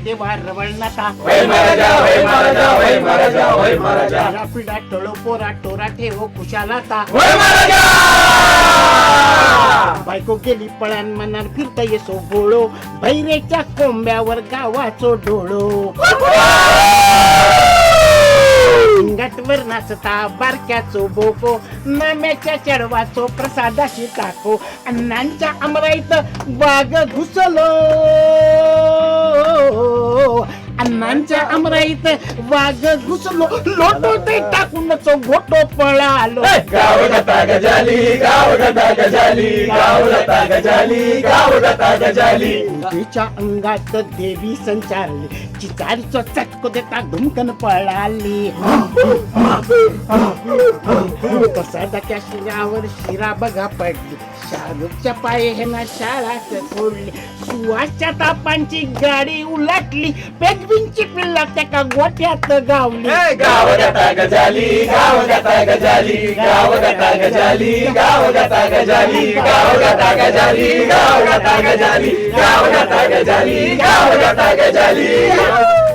तेव्हा रवळनाथा वै महाराजा वै महाराजा वै महाराजा वै महाराजा पिढा टळो पोरा टोरा ठेवो कुशालाता वै महाराजा बायको गेली पळ्यान मनार फिरता येसो बोळो भैरेच्या कोंब्यावर गावाचो डोळो घाटवर नाचता बारक्याचो बोको नाम्याच्या चढवाचो प्रसादाशी टाको अण्णांच्या अमराईत वाघ घुसलो अण्णांच्या अमराईत वाघ घुसलो लोटो ते टाकूनच घोटो पळालो गाव गता गजाली गाव गता गजाली गाव गता गजाली गाव गता गजाली तिच्या अंगात देवी संचारली चिचारीचो चटको देता धुमकन पळाली प्रसादाच्या शिरावर शिरा बघा पडली शाहरुखच्या पाये हे ना शाळाच सोडली सुवासच्या तापांची गाडी उलटली पेगविनची पिल्ला त्या गोट्यात गावली गाव गता गजाली गाव गता गजाली गाव गता गजाली गाव गता गजाली गाव गता गजाली गाव गता गजाली गाव गता गजाली गाव गता गजाली